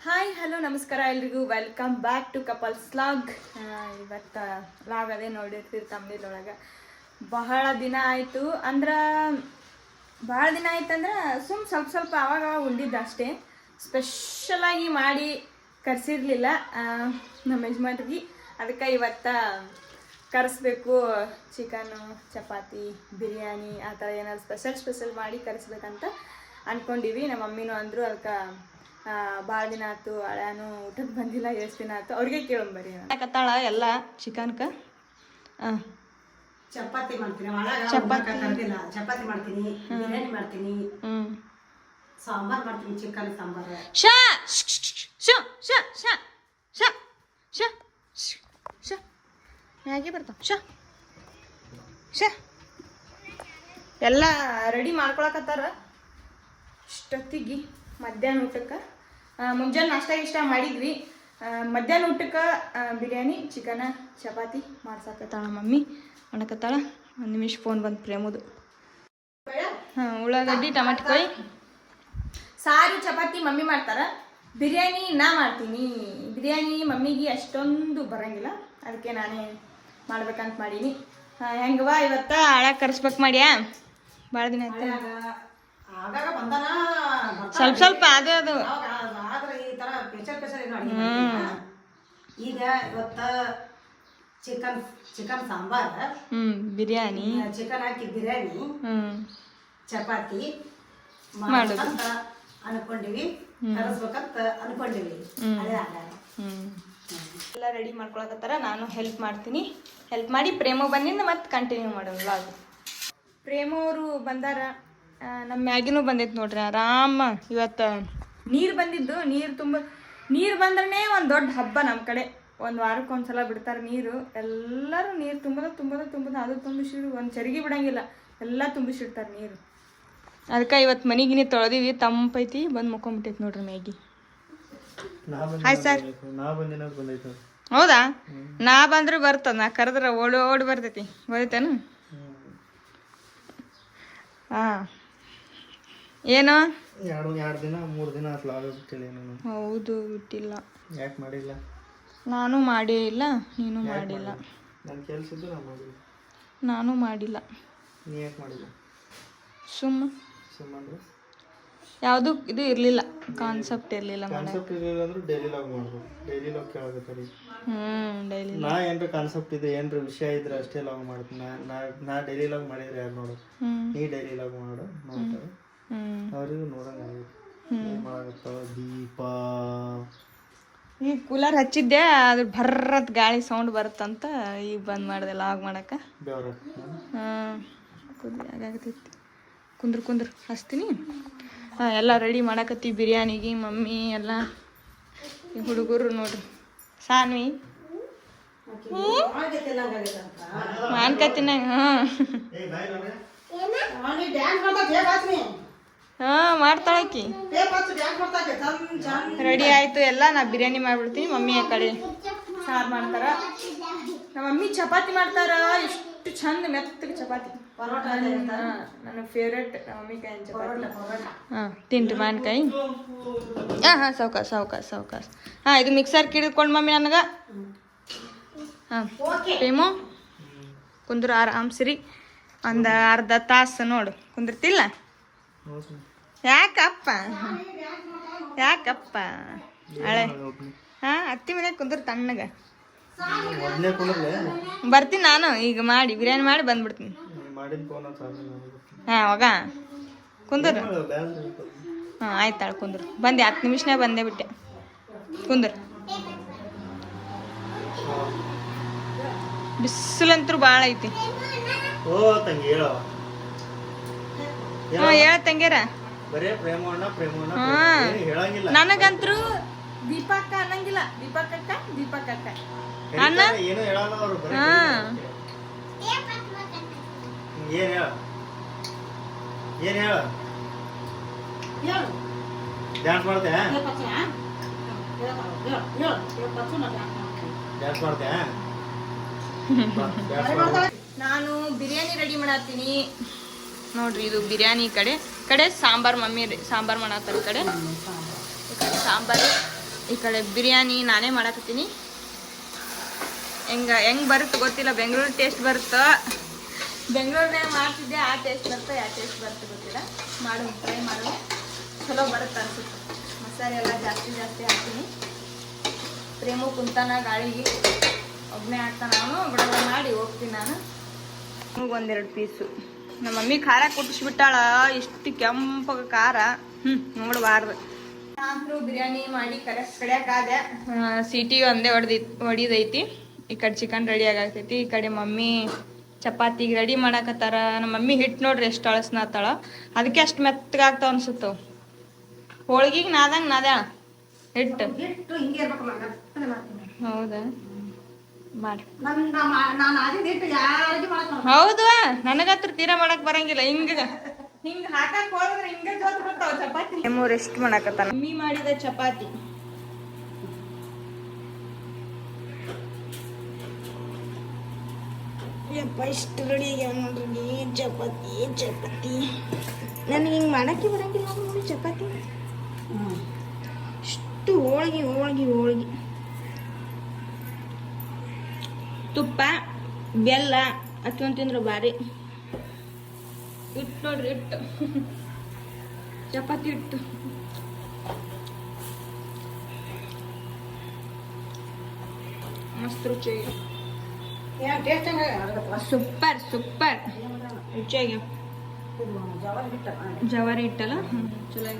Hi hello ನಮಸ್ಕಾರ ಎಲ್ರಿಗೂ welcome back to couples vlog. ಇವತ್ತು ವ್ಲಾಗ್ ಅದೇ ನೋಡಿರ್ತೀರಿ ತಮಿಳೊಳಗೆ. ಬಹಳ ದಿನ ಆಯಿತು ಅಂದ್ರೆ ಸ್ವಲ್ಪ ಆವಾಗ ಉಂಡಿದ್ದು ಅಷ್ಟೇ. ಸ್ಪೆಷಲಾಗಿ ಮಾಡಿ ಕರೆಸಿರ್ಲಿಲ್ಲ ನಮ್ಮ ಯಜಮಾನ್ರಿಗೆ. ಅದಕ್ಕೆ ಇವತ್ತು ಕರೆಸ್ಬೇಕು. ಚಿಕನು, ಚಪಾತಿ, ಬಿರಿಯಾನಿ ಆ ಥರ ಏನಾದ್ರು ಸ್ಪೆಷಲ್ ಮಾಡಿ ಕರೆಸ್ಬೇಕಂತ ಅಂದ್ಕೊಂಡಿವಿ. ನಮ್ಮ ಮಮ್ಮಿನೂ ಅಂದರು. ಅದಕ್ಕೆ ಭಾಳ ದಿನ ಆಯ್ತು, ಹಳೆನೂ ಊಟಕ್ಕೆ ಬಂದಿಲ್ಲ, ಎಷ್ಟು ದಿನ ಆಯ್ತು ಅವ್ರಿಗೆ ಕೇಳಂಬರಿ. ಕತ್ತಾಳ ಎಲ್ಲ ಚಿಕನ್ಕ ಚಪಾತಿ ಮಾಡ್ತೀನಿ, ಚಪಾತಿ ಮಾಡ್ತೀನಿ, ಬಿರಿಯಾನಿ ಮಾಡ್ತೀನಿ, ಸಾಂಬಾರ್ ಮಾಡ್ತೀನಿ, ಚಿಕನ್ ಸಾಂಬಾರ್. ಹೇಗೆ ಬರ್ತಾವ ಎಲ್ಲ ರೆಡಿ ಮಾಡ್ಕೊಳಕತ್ತಾರ. ಇಷ್ಟೊತ್ತಿಗೆ ಮಧ್ಯಾಹ್ನ ಊಟಕ್ಕೆ ಮುಂಜಾನೆ ನಾಷ್ಟ ಮಾಡಿದ್ವಿ. ಮಧ್ಯಾಹ್ನ ಊಟಕ್ಕೆ ಬಿರಿಯಾನಿ, ಚಿಕನ, ಚಪಾತಿ ಮಾಡ್ಸಕತ್ತಾಳ ಮಮ್ಮಿ, ಮಾಡಕತ್ತಾಳ. ಒಂದು ನಿಮಿಷ ಫೋನ್ ಬಂದು ಪ್ರೇಮದು. ಉಳ್ಳಾಗಡ್ಡಿ, ಟಮಾಟೊ ಕಾಯಿ, ಸಾರು, ಚಪಾತಿ ಮಮ್ಮಿ ಮಾಡ್ತಾರೆ. ಬಿರಿಯಾನಿ ನಾ ಮಾಡ್ತೀನಿ. ಬಿರಿಯಾನಿ ಮಮ್ಮಿಗೆ ಅಷ್ಟೊಂದು ಬರೋಂಗಿಲ್ಲ, ಅದಕ್ಕೆ ನಾನೇ ಮಾಡ್ಬೇಕಂತ ಮಾಡೀನಿ. ಹೆಂಗವಾ ಇವತ್ತು ಹಳೆ ಕರ್ಸ್ಬೇಕು ಮಾಡ್ಯಾ? ಭಾಳ ದಿನ ಆಯ್ತು. ಸ್ವಲ್ಪ ಅದು ಈಗ ಇವತ್ತ ಚಿಕನ್ ಸಾಂಬಾರ್, ಬಿರಿಯಾನಿ, ಚಿಕನ್ ಹಾಕಿ ಬಿರಿಯಾನಿ, ಚಪಾತಿ ಮಾಡೋದು ಅನ್ಕೊಂಡಿವಿ, ಕರೆಸ್ಬೇಕಂತ ಅನ್ಕೊಂಡಿವಿ. ಎಲ್ಲ ರೆಡಿ ಮಾಡ್ಕೊಳಕತ್ತಾರ. ನಾನು ಹೆಲ್ಪ್ ಮಾಡ್ತೀನಿ. ಹೆಲ್ಪ್ ಮಾಡಿ ಪ್ರೇಮ ಬಂದಿಂದ ಮತ್ತೆ ಕಂಟಿನ್ಯೂ ಮಾಡೋಣ ವ್ಲಾಗ್. ಪ್ರೇಮ ಅವರು ಬಂದಾರ. ನಮ್ಮ ಮ್ಯಾಗಿನೂ ಬಂದೈತೆ ನೋಡ್ರಿ ಆರಾಮ. ಇವತ್ತು ನೀರು ಬಂದಿದ್ದು, ನೀರು ಬಂದ್ರೆ ಒಂದು ದೊಡ್ಡ ಹಬ್ಬ ನಮ್ಮ ಕಡೆ. ಒಂದು ವಾರಕ್ಕೆ ಒಂದ್ಸಲ ಬಿಡ್ತಾರೆ ನೀರು. ಎಲ್ಲರೂ ನೀರು ತುಂಬೋದು ಅದು ತುಂಬಿಸಿರು. ಒಂದು ಚರಿಗೆ ಬಿಡಂಗಿಲ್ಲ, ಎಲ್ಲ ತುಂಬಿಸಿಡ್ತಾರೆ ನೀರು. ಅದಕ್ಕೆ ಇವತ್ತು ಮನೆಗಿನಿ ತೊಳೆದಿವಿ, ತಂಪೈತಿ. ಬಂದು ಮುಕ್ಕೊಂಬಿಟ್ಟೈತಿ ನೋಡ್ರಿ ಮ್ಯಾಗಿ. Hi sir. ಹೌದಾ? ನಾ ಬಂದ್ರೆ ಬರ್ತದ, ನಾ ಕರೆದ್ರೆ ಓಡಿ ಬರ್ತೈತಿ. ಬರ್ತೇನು? ಹಾಂ. ಏನು? 2 ದಿನ 3 ದಿನ ಹೌದು, ಬಿಟ್ಟಿಲ್ಲ. ಯಾಕೆ ಮಾಡಿಲ್ಲ? ನಾನು ಮಾಡೇ ಇಲ್ಲ, ನೀನು ಮಾಡಿಲ್ಲ. ನನ್ನ ಕೆಲಸ ಇದ್ದು ನಾನು ಮಾಡಿಲ್ಲ. ನೀ ಯಾಕೆ ಮಾಡಿಲ್ಲ? ಸುಮ್ಮನೆ ಯಾವುದು ಇದು ಇರಲಿಲ್ಲ, ಕಾನ್ಸೆಪ್ಟ್ ಇರಲಿಲ್ಲ. ಕಾನ್ಸೆಪ್ಟ್ ಇರಲಿಲ್ಲ ಅಂದ್ರೆ ಡೈಲಿ ಲಾಗ್ ಮಾಡ್ಬೇಕು. ಡೈಲಿ ಲಾಗ್ ಕೇಳಕತ್ತೀರಿ. ಡೈಲಿ ನಾ ಏನ್ರ ಕಾನ್ಸೆಪ್ಟ್ ಇದೆ, ಏನ್ರ ವಿಷಯ ಇದ್ರೆ ಅಷ್ಟೇ ಲಾಗ್ ಮಾಡ್ತೀನಿ. ನಾ ಡೈಲಿ ಲಾಗ್ ಮಾಡಿದ್ರೆ ಯಾರು ನೋಡೋದು? ನೀ ಡೈಲಿ ಲಾಗ್ ಮಾಡ್ತಾರೆ, ಅವ್ರಿಗೂ ನೋಡಂಗ ಮಾಡಕತ್ತಾವ. ದೀಪ ಈಗ ಕೂಲರ್ ಹಚ್ಚಿದ್ದೆ, ಅದ್ರ ಭರ್ರತ್ ಗಾಳಿ ಸೌಂಡ್ ಬರುತ್ತಂತ ಈಗ ಬಂದ್ ಮಾಡಿದೆ ಲಾಗ್ ಮಾಡಕ್ಕೆ. ಆಗಾಗತೈತಿ. ಕುಂದ್ರ ಹಚ್ತೀನಿ. ಎಲ್ಲ ರೆಡಿ ಮಾಡಕತ್ತೀವಿ ಬಿರಿಯಾನಿಗೆ. ಮಮ್ಮಿ ಎಲ್ಲ ಹುಡುಗರು ನೋಡ್ರಿ. ಸಾನ್ವಿ ಮಾನ್ಕತ್ತಿನ. ಮಾಡ್ತಾಳಕಿ. ರೆಡಿ ಆಯ್ತು ಎಲ್ಲ. ನಾ ಬಿರಿಯಾನಿ ಮಾಡ್ಬಿಡ್ತೀನಿ, ಮಮ್ಮಿ ಆ ಕಡೆ ಸಾರು ಮಾಡ್ತಾರ. ನಮ್ಮ ಮಮ್ಮಿ ಚಪಾತಿ ಮಾಡ್ತಾರ. ಎಷ್ಟು ಚಂದ ಮೆತ್ತಗೆ ಚಪಾತಿ. ನನ್ನ ಫೇವ್ರೇಟ್ ಮಮ್ಮಿ ಕೈ ಚಪಾತಿ. ತಿಂತು ಮಾನ್ಕಾಯಿ. ಸಾವ್ಕಾಸ್. ಇದು ಮಿಕ್ಸರ್ ಕಿಡ್ಕೊಂಡು ಮಮ್ಮಿ ನನಗೆ. ಟೈಮು ಕುಂದ್ರು ಆರಾಮ್ಸಿರಿ. ಒಂದು ಅರ್ಧ ತಾಸು ನೋಡು ಕುಂದಿರ್ತಿಲ್ಲ. ಯಾಕಪ್ಪ ಹಳೆ ಅತ್ತಿ ಮನ್ಯಾಗ ಕುಂದ್ರ ತಣ್ಣಗ. ಬರ್ತೀನಿ ನಾನು ಈಗ ಮಾಡಿ ಬಿರಿಯಾನಿ ಮಾಡಿ ಬಂದ್ಬಿಡ್ತೀನಿ. ಅವಾಗ ಕುಂದ್ರು. ಆಯ್ತಾಳ ಕುಂದ್ರು. ಬಂದೆ 10 ನಿಮಿಷನೇ ಬಂದೇ ಬಿಟ್ಟೆ. ಕುಂದ್ರು. ಬಿಸಿಲಂತೂ ಭಾಳ ಐತಿ. ಹೇಳ ತಂಗ್ಯಾರ. ನನಗಂತೂ ದೀಪಕ್ಕ ಅನ್ನಂಗಿಲ್ಲ. ದೀಪಕ್ಕ ಅಣ್ಣ. ಡ್ಯಾನ್ಸ್ ಮಾಡ್ತೆ? ನಾನು ಬಿರಿಯಾನಿ ರೆಡಿ ಮಾಡತ್ತೀನಿ ನೋಡ್ರಿ. ಇದು ಬಿರಿಯಾನಿ ಕಡೆ ಸಾಂಬಾರ್. ಮಮ್ಮಿ ಸಾಂಬಾರ್ ಮಾಡತ್ತಾರ. ಈ ಕಡೆ ಸಾಂಬಾರು ಈ ಕಡೆ ಬಿರಿಯಾನಿ ನಾನೇ ಮಾಡಕತ್ತೀನಿ. ಹೆಂಗೆ ಬರುತ್ತೆ ಗೊತ್ತಿಲ್ಲ, ಬೆಂಗಳೂರು ಟೇಸ್ಟ್ ಬರುತ್ತೋ, ಬೆಂಗಳೂರಿನಾಗ ಮಾಡ್ತಿದ್ದೆ ಆ ಟೇಸ್ಟ್ ಬರ್ತೋ, ಯಾವ ಟೇಸ್ಟ್ ಬರುತ್ತೆ ಗೊತ್ತಿಲ್ಲ. ಟ್ರೈ ಮಾಡು, ಚಲೋ ಬರುತ್ತೆ ಅನ್ಸುತ್ತೆ. ಮಸಾಲೆ ಎಲ್ಲ ಜಾಸ್ತಿ ಹಾಕ್ತೀನಿ. ಪ್ರೇಮು ಕುಂತಾನ ಗಾಳಿಗೆ, ಒಬ್ಬನೇ ಹಾಕ್ತಾನ ಅವನು, ಬಡಬಡ ಮಾಡಿ ಹೋಗ್ತೀನಿ ನಾನು. ಒಂದೆರಡು ಪೀಸು ನಮ್ಮ ಮಮ್ಮಿ ಖಾರ ಕುಟ್ಟಿಸ್ಬಿಟ್ಟಾಳ, ಇಷ್ಟು ಕೆಂಪಗ ಖಾರ ನೋಡಬಾರ್ದು. ನಾನು ಬಿರಿಯಾನಿ ಮಾಡಿ ಕಡಿಯಾಕಾದೆ. ಸಿಟಿ ಒಂದೇ ಹೊಡಿದೈತಿ. ಈ ಕಡೆ ಚಿಕನ್ ರೆಡಿ ಆಗತೈತಿ, ಈ ಕಡೆ ಮಮ್ಮಿ ಚಪಾತಿಗೆ ರೆಡಿ ಮಾಡಾಕತ್ತಾರ. ನಮ್ಮ ಮಮ್ಮಿ ಹಿಟ್ಟು ನೋಡ್ರಿ ಎಷ್ಟು ಅಳಸ್ನಾತಾಳ, ಅದಕ್ಕೆ ಅಷ್ಟು ಮೆತ್ತಗಾಗ್ತಾವ ಅನ್ಸುತ್ತವ. ಹೋಳ್ಗಿಗೆ ನಾದಂಗೆ ನಾದ್ಯಾಳ ಹಿಟ್ಟು. ಹಿಟ್ಟು ಹಿಂಗೆ ಇರ್ಬೇಕು ಮೆತ್ತನೆ ಮಾಡ್ತೀನಿ. ಹೌದಾ, ಮಾಡಿ. ನಾನು ಅದೇ ಹಿಟ್ಟು ಯಾರಿಗೆ ಮಾಡಕ್ ಹೌದು, ನನಗತ್ರ ತೀರಾ ಮಾಡಕ್ ಬರಂಗಿಲ್ಲ. ಹಿಂಗ ಹಾಕಕ್ ಹೋದ್ರೆ ಹಿಂಗ ಜೋತ್ ಬರ್ತಾವ ಚಪಾತಿ. ರೆಸ್ಟ್ ಮಾಡಾಕತ್ತಾನ. ಮಮ್ಮಿ ಮಾಡಿದ ಚಪಾತಿ. ಇಷ್ಟು ರೆಡಿ ಆಗ್ಯಾವ ನೋಡ್ರಿ ಚಪಾತಿ. ನನಗೆ ಹಿಂಗೆ ಮಾಡಕ್ಕೆ ಬರಂಗಿಲ್ಲ ನೋಡಿ ಚಪಾತಿ. ಇಷ್ಟು ಹೋಳ್ಗಿ ತುಪ್ಪ ಬೆಲ್ಲ ಹಚ್ಕೊಂಡ್ ತಿಂದ್ರೆ ಭಾರಿ. ಹಿಟ್ಟು ನೋಡ್ರಿ, ಹಿಟ್ಟು ಚಪಾತಿ ಹಿಟ್ಟು. ಮಸ್ತ್ ರುಚಿ. ಸೂಪರ್ ರುಚಿಯಾಗಿ. ಜವಾರಿ ಹಿಟ್ಟಲ್ಲ, ಚಲೋ.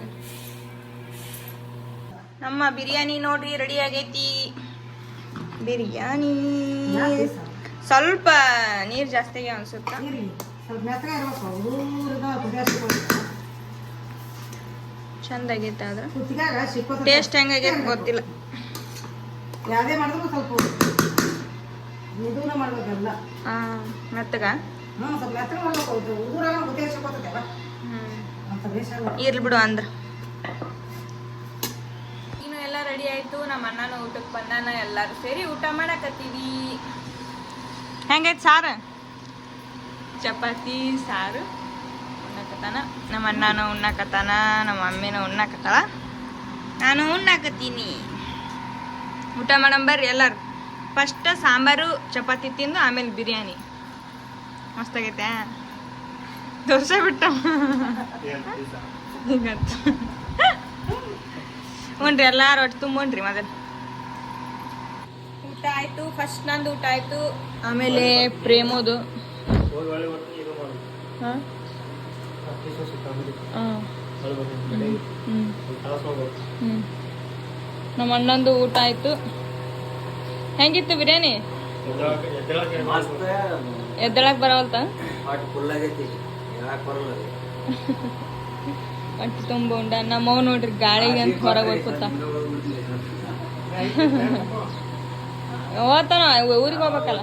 ನಮ್ಮ ಬಿರಿಯಾನಿ ನೋಡ್ರಿ ರೆಡಿ ಆಗೈತಿ. ಬಿರಿಯಾನಿ ಸ್ವಲ್ಪ ನೀರು ಜಾಸ್ತಿ ಅನ್ಸುತ್ತ. ಚಂದ ಆಗೈತೆ, ಆದ್ರೆ ಟೇಸ್ಟ್ ಹೆಂಗಾಗೈತೆ ಗೊತ್ತಿಲ್ಲ. ಯಾವುದೇ ಮಾಡಿದ್ರು ಸ್ವಲ್ಪ ಮೆದುನ ಮಾಡ್ಬೇಕಲ್ಲ. ಮೆತ್ತಗ ಸ್ವಲ್ಪ ಮೆತ್ತಗ ಮಾಡ್ಬೇಕು. ಉದುರಾಗ ಗೊತ್ತೇಳ್ಸ್ಕೊತೈತಲ್ಲ. ಇರ್ಲಿ ಬಿಡು ಅಂದ್ರ. ಇನ್ನು ಎಲ್ಲ ರೆಡಿ ಆಯ್ತು. ನಮ್ಮ ಅಣ್ಣನ ಊಟಕ್ಕೆ ಬಂದಾನ, ಎಲ್ಲರೂ ಸೇರಿ ಊಟ ಮಾಡಕತ್ತೀವಿ. ಹೆಂಗೈತೆ ಸಾರು? ಚಪಾತಿ ಸಾರು ಉಣ್ಣಾಕತ್ತಾನ. ನಮ್ಮ ಅಣ್ಣನೂ ಉಣ್ಣಾಕತ್ತಾನ, ನಮ್ಮ ಮಮ್ಮಿನೂ ಉಣ್ಣಾಕತ್ತಾಳ, ನಾನು ಉಣ್ಣಾಕತ್ತೀನಿ. ಊಟ ಮಾಡಂಬರ್ರಿ ಎಲ್ಲರೂ. ಫಸ್ಟ್ ಸಾಂಬಾರು ಚಪಾತಿ ತಿಂದು ಆಮೇಲೆ ಬಿರಿಯಾನಿ. ಮಸ್ತಾಗೈತೆ. ದೋಸೆ ಬಿಟ್ಟ ಹೀಗಂತ ಉಣ್ರಿ, ಎಲ್ಲಾರು ಒಟ್ಟು ತುಂಬ್ರಿ. ಮೊದಲು ಊಟ ಆಯ್ತು. ಫಸ್ಟ್ ನಂದು ಊಟ ಆಯ್ತು, ಆಮೇಲೆ ಪ್ರೇಮೋದು. ನಮ್ಮ ಅಣ್ಣಂದು ಊಟ ಆಯ್ತು. ಹೆಂಗಿತ್ತು ಬಿರಿಯಾನಿ? ಎದ್ದಳಕ್ ಬರವಲ್ತ, ಹೊಟ್ಟೆ ತುಂಬ ಉಂಡ. ನಮ್ಮವ್ ನೋಡ್ರಿ ಗಾಳಿಗೆ ಅಂತ ಹೊರಗೆ ಹೋಗ್ಕೊತ ಹೋತಾನ, ಊರಿಗೆ ಹೋಗ್ಬೇಕಲ್ಲ.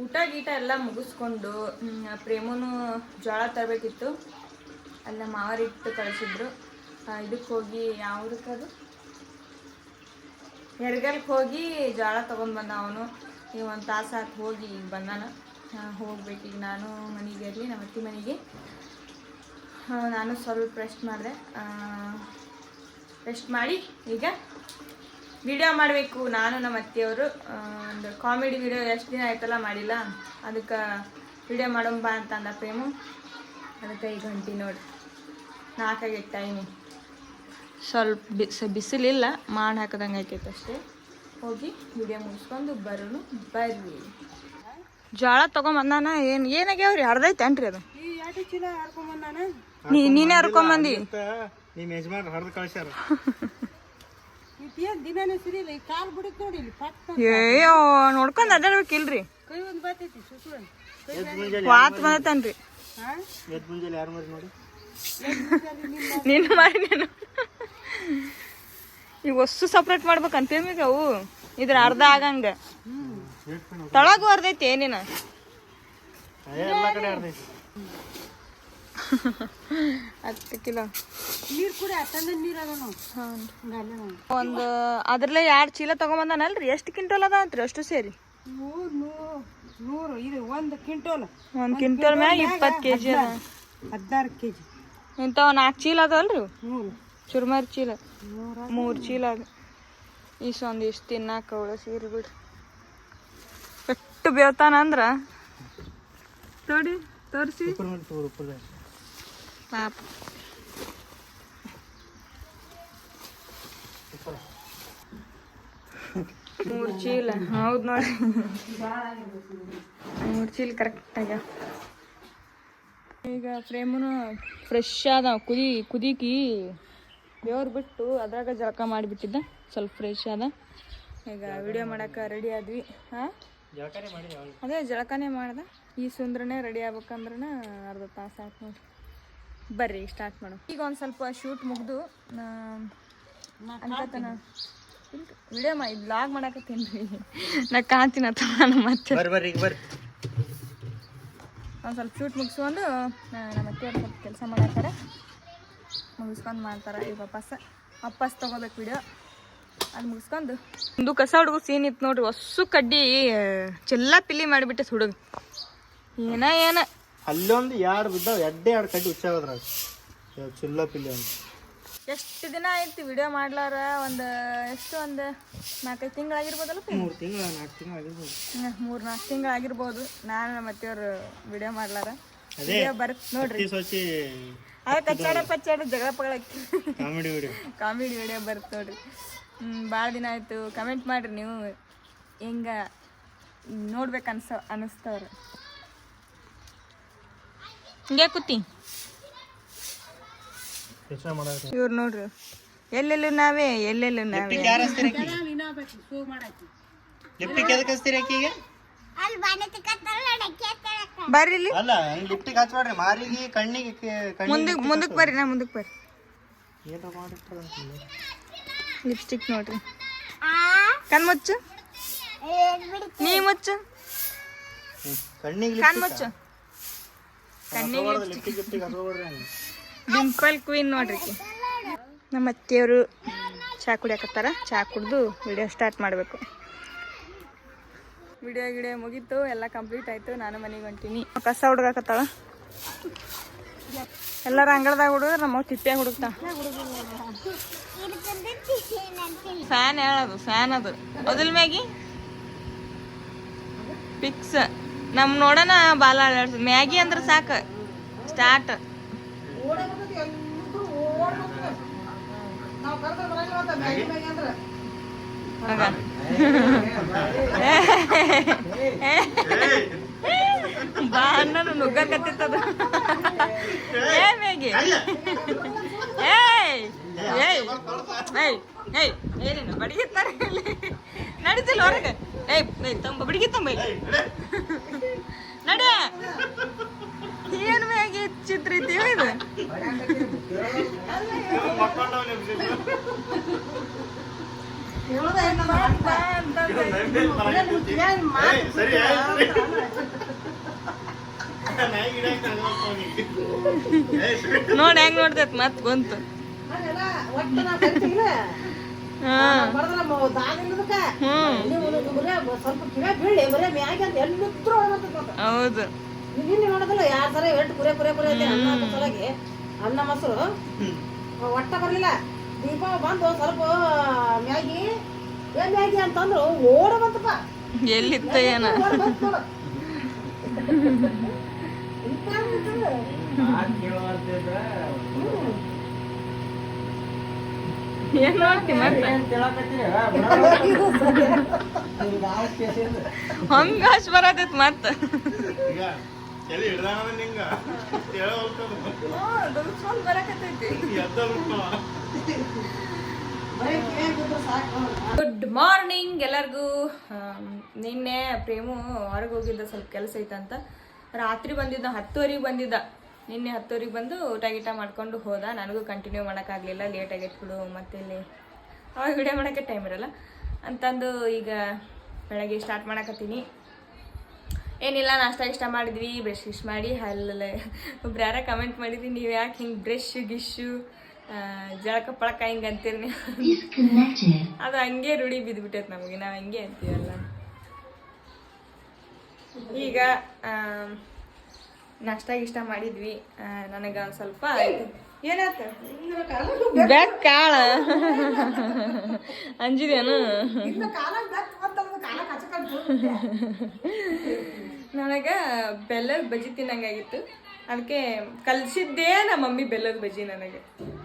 ಊಟ ಗೀಟ ಎಲ್ಲ ಮುಗಿಸ್ಕೊಂಡು ಪ್ರೇಮನು ಜೋಳ ತರಬೇಕಿತ್ತು. ಅಲ್ಲ ಮಾವರಿಟ್ಟು ಕಳಿಸಿದ್ರು. ಇದಕ್ಕೆ ಹೋಗಿ ಯಾವ್ದಕ್ಕದು ಹೆರ್ಗಲ್ಗೆ ಹೋಗಿ ಜೋಳ ತೊಗೊಂಡು ಬಂದ ಅವನು. ಈಗ 1 ತಾಸು ಆತು ಹೋಗಿ ಈಗ ಬಂದಾನ. ಹೋಗ್ಬೇಕೀಗ ನಾನು ಮನೆಗೆ ಇರಲಿ, ನಮ್ಮ ಅತ್ತಿ ಮನೆಗೆ. ನಾನು ಸ್ವಲ್ಪ ರೆಸ್ಟ್ ಮಾಡಿದೆ. ರೆಸ್ಟ್ ಮಾಡಿ ಈಗ ವಿಡಿಯೋ ಮಾಡಬೇಕು. ನಾನು ನಮ್ಮ ಅತ್ತಿಯವರು ಒಂದು ಕಾಮಿಡಿ ವಿಡಿಯೋ ಎಷ್ಟು ದಿನ ಆಯ್ತಲ್ಲ ಮಾಡಿಲ್ಲ, ಅದಕ್ಕೆ ವಿಡಿಯೋ ಮಾಡೋಂಬ ಅಂತ ಅಂದ ಪ್ರೇಮು. ಅದಕ್ಕೆ ಈಗ ಹೊಂಟಿ ನೋಡಿ, 4 ಆಗೈತೆ ಟೈಮು. ಸ್ವಲ್ಪ ಬಿಸಿಲಿಲ್ಲ, ಮಾಡಿ ಹಾಕದಂಗೆ ಆಕೈತೆ ಅಷ್ಟೇ. ಹೋಗಿ ವಿಡಿಯೋ ಮುಗಿಸ್ಕೊಂಡು ಬರ್ರಿ. ಜೋಳ ತೊಗೊಂಬಂದಾನ. ಏನಾಗ್ಯಾವ್ರಿ? ಹರ್ದೈತೇನ್ರಿ ಅದು? ನೀನೇ ಹರ್ಕೊಂಬಂದಿ? ನಿಮ್ಮ ಯಜಮಾನ್ ಹರ್ದು ಕಳ್ಸ್ಯಾರ. ಅಯ್ಯೋ, ನೋಡ್ಕೊಂಡ್ ಅಡ್ಡಾಡ್ಬೇಕಿಲ್ರಿ? ವಾತ್ ಬಂದತನ್ರಿ. ಮುಂಜಾನೆ ಯಾರು ಮಾಡಿ ನೋಡಿ ನೀನು ಮಾಡಿ. ನೀನು ಈಗ ಹೊಸ್ಸು ಸಪ್ರೇಟ್ ಮಾಡ್ಬೇಕಂತೀವಿ ಈಗ. ಅವು ಇದ್ರ ಅರ್ಧ ಆಗಂಗ ತಳಗು ಅರ್ಧೈತಿ. ಏನಿನ ಎಲ್ಲ ಕಡೆ ಅರ್ಧೈತಿ. 10 ಕಿಲೋ ನೀರು ಕೂಡ ಒಂದು ಅದ್ರಲ್ಲೇ 2 ಚೀಲ ತಗೊಂಬಂದಾನಲ್ರಿ. ಎಷ್ಟು ಕ್ವಿಂಟಲ್ ಅದ ಅಂತ್ರಿ ಅಷ್ಟು ಸೇರಿ? 100 ಇದು 1 ಕ್ವಿಂಟಲ್. 1 ಕ್ವಿಂಟಲ್ ಮ್ಯಾಗ 20 kg ಅದ. 16 kg. ಇಂಥವು 4 ಚೀಲ ಅದವಲ್ರಿ ಇವು? ಹ್ಞೂ ಚುರ್ಮರಿ ಚೀಲ 3 ಚೀಲ ಅದು ಇಷ್ಟು ತಿನ್ನಾಕ ಅವಳು ಸೀರೆ ಬಿಡ್ರಿ ಎಷ್ಟು ಬೇವ್ತಾನ ಅಂದ್ರ ನೋಡಿ ತೋರಿಸಿ ಪಾಪ ಮೂರು ಚೀಲ ಹೌದು ನೋಡಿ 3 ಚೀಲ ಕರೆಕ್ಟ್ ಆಗ್ಯಾವ ಈಗ ಫ್ರೇಮುನು ಫ್ರೆಶ್ ಆದ ಕುದಿಕಿ ಬೆವ್ರು ಬಿಟ್ಟು ಅದ್ರಾಗ ಜಳಕ ಮಾಡಿಬಿಟ್ಟಿದ್ದ ಸ್ವಲ್ಪ ಫ್ರೆಶ್ ಆದ ಈಗ ವಿಡಿಯೋ ಮಾಡಕ್ಕೆ ರೆಡಿ ಆದ್ವಿ ಹಾಂ ಅದೇ ಜಳಕನೇ ಮಾಡ್ದೆ ಈ ಸುಂದ್ರನೇ ರೆಡಿ ಆಗ್ಬೇಕಂದ್ರೆ ಅರ್ಧ ತಾಸು ಆಯ್ತು ನೋಡಿ ಬರ್ರಿ ಸ್ಟಾರ್ಟ್ ಮಾಡೋಣ ಈಗ ಒಂದು ಸ್ವಲ್ಪ ಶೂಟ್ ಮುಗಿದು ಅನ್ಕತನ ವಿಡಿಯೋ ಬ್ಲಾಗ್ ಮಾಡಕತ್ತೀನಿ ರೀ ನಾ ಕಾಣ್ತೀನಿ ನಾನು ಮತ್ತೆ ಒಂದು ಸ್ವಲ್ಪ ಶೂಟ್ ಮುಗಿಸ್ಕೊಂಡು ನಮ್ಮ ಅತ್ತೆಯವ್ರು ಸ್ವಲ್ಪ ಕೆಲಸ ಮಾಡತ್ತಾರೆ ಮುಗಿಸ್ಕೊಂಡು ಮಾಡ್ತಾರೆ ಈಗ ವಾಪಸ್ ತೊಗೋಬೇಕು ವಿಡಿಯೋ ಅದು ಮುಗಿಸ್ಕೊಂಡು ಒಂದು ಕಸ ಹುಡುಗ ಸೀನ್ ಇತ್ತು ನೋಡ್ರಿ ಹೊಸ್ಸು ಕಡ್ಡಿ ಚೆಲ್ಲ ಪಿಲ್ಲಿ ಮಾಡಿಬಿಟ್ಟೆ ಹುಡುಗ ಏನ ಅಲ್ಲೊಂದು 2 ಬಿದ್ದಾವ 2 ಕಡ್ಡಿ ಹುಚ್ಚಾಗದ್ರಾಗ ಚಿಲ್ಲ ಪಿಲ್ಲಿ ಅಂತ ಎಷ್ಟು ದಿನ ಆಯ್ತು ವಿಡಿಯೋ ಮಾಡ್ಲಾರ ಒಂದು 4-5 ತಿಂಗಳಾಗಿರ್ಬೋದಲ್ಲ 3 ತಿಂಗಳು 4 ತಿಂಗಳು ಆಗಿರ್ಬೋದು 3-4 ತಿಂಗಳಾಗಿರ್ಬೋದು ನಾನು ನಮ್ಮ ಅತ್ತೆಯವ್ರು ವಿಡಿಯೋ ಮಾಡ್ಲಾರ ವಿಡಿಯೋ ಬರುತ್ತೆ ನೋಡ್ರಿ ಅದೇ ಕಚ್ಚಾಡ ಜಗಳ ಪಗಳ ಕಾಮಿಡಿ ವಿಡಿಯೋ ಬರುತ್ತೆ ನೋಡ್ರಿ ಭಾಳ ದಿನ ಆಯಿತು ಕಮೆಂಟ್ ಮಾಡಿರಿ ನೀವು ಹೆಂಗ ನೋಡ್ಬೇಕು ಅನ್ನಿಸ್ತವ್ರು ಹಿಂಗೆ ಕೂತಿ ಇವ್ರು ನೋಡ್ರಿ ಎಲ್ಲೆಲ್ಲೂ ನಾವೇ ಬರ್ರಿ ಇಲ್ಲಿ ಅಲ್ಲ ಲಿಪ್ಟಿಕ್ ಹಚ್ಬೇಡ್ರಿ ಮಾರಿಗೆ ಕಣ್ಣಿಗೆ ಮುಂದಕ್ಕೆ ಬರ್ರಿ ನಾ ಮುಂದಕ್ಕೆ ಬರ್ರಿ ಲಿಪ್ಸ್ಟಿಕ್ ನೋಡ್ರಿ ಕಣ್ ಮುಚ್ಚು ನೀ ಮುಚ್ಚು ಕಣ್ಣಿಗೆ ಕಣ್ ಮುಚ್ಚು ಕಣ್ಣಿಗೆ ಡಿಂಪಲ್ ಕ್ವೀನ್ ನೋಡ್ರಿ ನಮ್ಮ ಅತ್ತೆಯವರು ಚಾ ಕುಡಿಯಾಕತ್ತಾರ ಚಾ ಕುಡ್ದು ವಿಡಿಯೋ ಸ್ಟಾರ್ಟ್ ಮಾಡಬೇಕು ವಿಡಿಯೋ ಮುಗೀತು ಎಲ್ಲ ಕಂಪ್ಲೀಟ್ ಆಯಿತು ನಾನು ಮನೆಗೆ ಹೊಂಟೀನಿ ಕಸ ಹುಡುಗಾಕತ್ತಾಳ ಎಲ್ಲರ ಅಂಗಳದಾಗ ಹುಡುಗ ನಮ್ಮ ತಿಪ್ಪೆ ಹುಡುಕ್ತಾ ಫ್ಯಾನ್ ಹೇಳೋದು ಫ್ಯಾನ್ ಅದು ಅದಿಲ್ ಮ್ಯಾಗಿ ಫಿಕ್ಸ್ ನಮ್ಮ ನೋಡೋಣ ಬಾಲ ಆಡಾಡ್ತದೆ ಮ್ಯಾಗಿ ಅಂದ್ರೆ ಸಾಕು ಸ್ಟಾರ್ಟ್ ಬಾ ಅಣ್ಣನು ನುಗ್ಗಕತ್ತಿತ್ತದ ಏ ಮ್ಯಾಗಿ ಏನೇನು ಬಡಿಗಿತ್ತಾರೆ ನಡೀತಿಲ್ಲ ಹೊರಗೆ ತಂಬ ಬಡಿಗಿ ತಂಬ ನಡ ಏನು ಮ್ಯಾಗಿ ಚಿತ್ರ ಇದ್ದೀವಿ ಇದು ನೋಡಿ ಹೆಂಗ್ ನೋಡ್ತೈತ್ ಮತ್ ಬಂತು ಹೌದು ನೋಡೋದಿಲ್ಲ ಯಾರು ಸರ ಎಷ್ಟು ಕುರೆ ಅನ್ನ ಮೊಸರು ಒಟ್ಟ ಬರ್ಲಿಲ್ಲ ದೀಪ ಬಂದು ಸ್ವಲ್ಪ ಮ್ಯಾಗಿ ಮ್ಯಾಗಿ ಅಂತಂದ್ರು ಓಡ ಬಂತಪ್ಪ ಎಲ್ಲಿತ್ತ ಏನ ಏನ್ ನೋಡ್ತಿ ಮತ್ತೆ ಹಂಗಾಶ್ ಬರತೈತ್ ಮತ್ತ ಗುಡ್ ಮಾರ್ನಿಂಗ್ ಎಲ್ಲರಿಗೂ. ನಿನ್ನೆ ಪ್ರೇಮು ಹೊರಗೆ ಹೋಗಿದ್ದ, ಸ್ವಲ್ಪ ಕೆಲಸ ಐತಂತ. ರಾತ್ರಿ ಬಂದಿದ್ದ, 10:00 ಬಂದಿದ್ದ. ನಿನ್ನೆ 10:00 ಬಂದು ಊಟ ಗೀಟ ಮಾಡ್ಕೊಂಡು ಹೋದ. ನನಗೂ ಕಂಟಿನ್ಯೂ ಮಾಡೋಕ್ಕಾಗಲಿಲ್ಲ, ಲೇಟ್ ಆಗೈತೆ ಬಿಡು, ಮತ್ತೆ ಇಲ್ಲಿ ಅವಾಗ ವಿಡಿಯೋ ಮಾಡೋಕ್ಕೆ ಟೈಮ್ ಇರಲ್ಲ ಅಂತಂದು ಈಗ ಬೆಳಗ್ಗೆ ಸ್ಟಾರ್ಟ್ ಮಾಡಕತ್ತೀನಿ. ಏನಿಲ್ಲ, ನಾಷ್ಟ ಇಷ್ಟ ಮಾಡಿದ್ವಿ, ಬ್ರಷ್ ಗಿಶ್ ಮಾಡಿ ಅಲ್ಲೇ ಒಬ್ರು ಯಾರ ಕಮೆಂಟ್ ಮಾಡಿದ್ವಿ, ನೀವು ಯಾಕೆ ಹಿಂಗೆ ಬ್ರಷ್ ಗಿಶ್ಶು ಜಳಕ ಪಳಕ ಹಿಂಗೆ ಅಂತೀರಿ ನೀವು. ಅದು ಹಂಗೆ ರೂಢಿ ಬಿದ್ದುಬಿಟ್ಟೈತೆ ನಮಗೆ, ನಾವು ಹಂಗೆ ಅಂತೀವಲ್ಲ. ಈಗ ನಾಷ್ಟ ಗಿಷ್ಟ ಮಾಡಿದ್ವಿ. ನನಗೆ ಒಂದು ಸ್ವಲ್ಪ ಏನಾಯ್ತ ಬೆಕ್ಕಾಳ ಅಂಜಿದೇನು? ನನಗೆ ಬೆಲ್ಲದ ಬಜ್ಜಿ ತಿನ್ನಂಗಾಗಿತ್ತು. ಅದಕ್ಕೆ ಕಲ್ಸಿದ್ದೇ ನಮ್ಮ ಮಮ್ಮಿ ಬೆಲ್ಲದ ಬಜ್ಜಿ ನನಗೆ.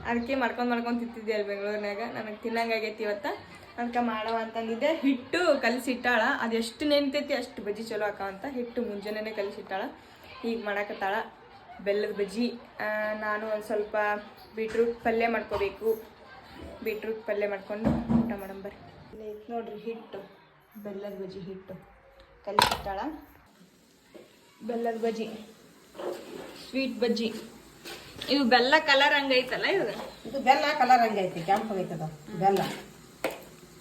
ಅದಕ್ಕೆ ಮಾಡ್ಕೊಂಡು ತಿಂತಿದ್ದೆ ಅಲ್ಲಿ ಬೆಂಗಳೂರಿನಾಗ. ನನಗೆ ತಿನ್ನಂಗಾಗೈತಿ ಇವತ್ತು. ಅದಕ್ಕೆ ಮಾಡವ ಅಂತಂದಿದ್ದೆ. ಹಿಟ್ಟು ಕಲಸಿಟ್ಟಾಳ. ಅದೆಷ್ಟು ನೆನ್ತೈತಿ ಅಷ್ಟು ಬಜ್ಜಿ ಚಲೋ ಆಕಾವಂತ. ಹಿಟ್ಟು ಮುಂಜಾನೆ ಕಲಸಿಟ್ಟಾಳ. ಈಗ ಮಾಡಾಕತ್ತಾಳ ಬೆಲ್ಲದ ಬಜ್ಜಿ. ನಾನು ಒಂದು ಸ್ವಲ್ಪ ಬೀಟ್ರೂಟ್ ಪಲ್ಯ ಮಾಡ್ಕೋಬೇಕು. ಬೀಟ್ರೂಟ್ ಪಲ್ಯ ಮಾಡ್ಕೊಂಡು ಊಟ ಮಾಡಂಬರ್ರಿ. ಇಲ್ಲಿ ಐತೆ ನೋಡ್ರಿ ಹಿಟ್ಟು, ಬೆಲ್ಲದ ಬಜ್ಜಿ ಹಿಟ್ಟು ಕಲಸಿಟ್ಟಾಳ. ಬೆಲ್ಲದ ಬಜ್ಜಿ, ಸ್ವೀಟ್ ಬಜ್ಜಿ. ಇದು ಬೆಲ್ಲ ಕಲರ್ ಹಂಗೈತಲ್ಲ ಇದು? ಇದು ಬೆಲ್ಲ ಕಲರ್ ಹಂಗೈತಿ, ಕೆಂಪಾಗೈತದ ಬೆಲ್ಲ.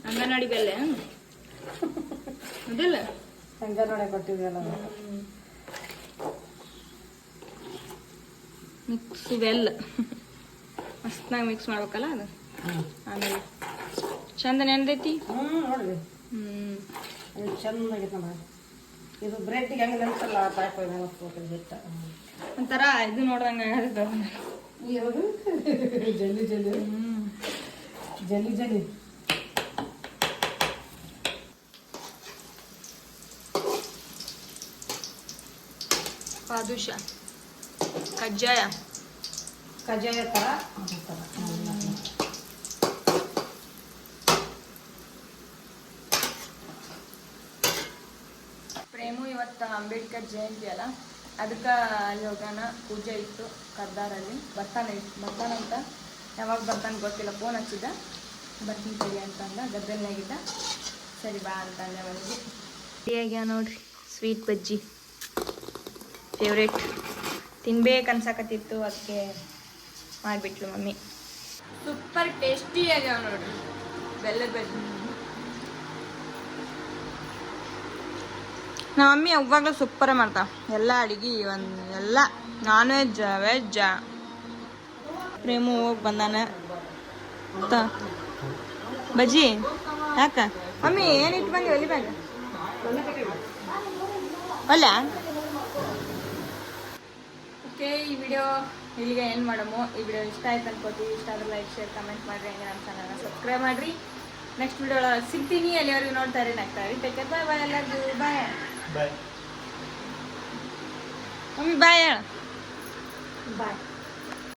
ಅಂಗನವಾಡಿ ಬೆಲ್ಲ ಅದಲ್ಲ? ಅಂಗನವಾಡಿ ಕೊಟ್ಟಿದ್ವಲ್ಲ ಮಿಕ್ಸ್ ಬೆಲ್ಲ ಮಸ್ತ್ನಾಗ ಮಿಕ್ಸ್ ಮಾಡ್ಬೇಕಲ್ಲ ಅದು. ಆಮೇಲೆ ಚಂದ ನೆಂದೈತಿ. ನೋಡ್ರಿ ಇದು ಚಂದಾಗೈತೆ ನೋಡ್ರಿ. ಇದು ಬ್ರೆಡ್ಗೆ ಹೆಂಗೆ ನೆನ್ಸಲ್ಲ ಆ ಟೈಪ್ ಹಿಟ್ಟ ಒಂಥರ ಇದು ನೋಡ್ದಂಗೆ ಜಲ್ಲಿ ಜಲ್ಲಿ ಜಲ್ಲಿ ಜಲ್ಲಿ. ಬಾದುಷ, ಕಜ್ಜಾಯ ಕಜ್ಜಾಯ ಥರ ಅದೇ ಥರ. ಪ್ರೇಮು ಇವತ್ತು ಅಂಬೇಡ್ಕರ್ ಜಯಂತಿ ಅಲ್ಲ, ಅದಕ್ಕೆ ಅಲ್ಲಿ ಹೋಗೋಣ. ಪೂಜೆ ಇತ್ತು ಕರ್ದಾರಲ್ಲಿ. ಬರ್ತಾನಂತ. ಯಾವಾಗ ಬರ್ತಾನೆ ಗೊತ್ತಿಲ್ಲ. ಫೋನ್ ಹಚ್ಚಿದ್ದ, ಬರ್ತೀನಿ ಸರಿ ಅಂತಂದ. ಗದ್ದಲ್ನಾಗಿದ್ದ. ಸರಿ ಬಾ ಅಂತಂದೆ ಅವನಿಗೆ. ರೆಡಿಯಾಗ್ಯ ನೋಡ್ರಿ ಸ್ವೀಟ್ ಬಜ್ಜಿ. ಫೇವ್ರೇಟ್. ತಿನ್ಬೇಕು ಅನ್ಸಕತ್ತಿತ್ತು, ಅದಕ್ಕೆ ಮಾಡಿಬಿಟ್ಲು ಮಮ್ಮಿ. ಸೂಪರ್ ಟೇಸ್ಟಿ ಆಗ್ಯಾವ ನೋಡ್ರಿ ಬೆಲ್ಲದ ಬಜ್ಜಿ. ನಮ್ಮ ಮಮ್ಮಿ ಯಾವಾಗಲೂ ಸೂಪರೇ ಮಾಡ್ತಾವೆ ಎಲ್ಲ ಅಡುಗೆ. ಎಲ್ಲ ನಾನ್ ವೆಜ್ ವೆಜ್. ಪ್ರೇಮು ಹೋಗಿ ಬಂದಾನ ಬಜ್ಜಿ. ಯಾಕ ಮಮ್ಮಿ ಏನಿಟ್ಟು ಬಂದಿ ಒಲಿ ಬ್ಯಾಗ? ಅಲ್ಲ ಓಕೆ, ಈ ವಿಡಿಯೋ ಇಲ್ಲಿಗೆ ಏನು ಮಾಡಮೋ. ಈ ವಿಡಿಯೋ ಇಷ್ಟ ಆಯ್ತು ಅನ್ಕೋತೀವಿ. ಇಷ್ಟ ಆದ್ರೆ ಲೈಕ್, ಶೇರ್, ಕಮೆಂಟ್ ಮಾಡಿರಿ. ಹಂಗೆ ನಮ್ಮ ಚಾನಲ್ನ ಸಬ್ಸ್ಕ್ರೈಬ್ ಮಾಡಿರಿ. ನೆಕ್ಸ್ಟ್ ವಿಡಿಯೋ ಸಿಗ್ತೀನಿ. ಅಲ್ಲಿವರೆಗೂ ನೋಡ್ತಾರೆ, ನಗ್ತಾರೆ. Take care. ಬಾಯ್ ಬಾಯ್ ಎಲ್ಲರಿಗೂ. ಬಾಯ್ ಬಾಯ್ ಮಮ್ಮಿ. ಬಾಯ್ ಹೇಳ. ಬಾಯ್.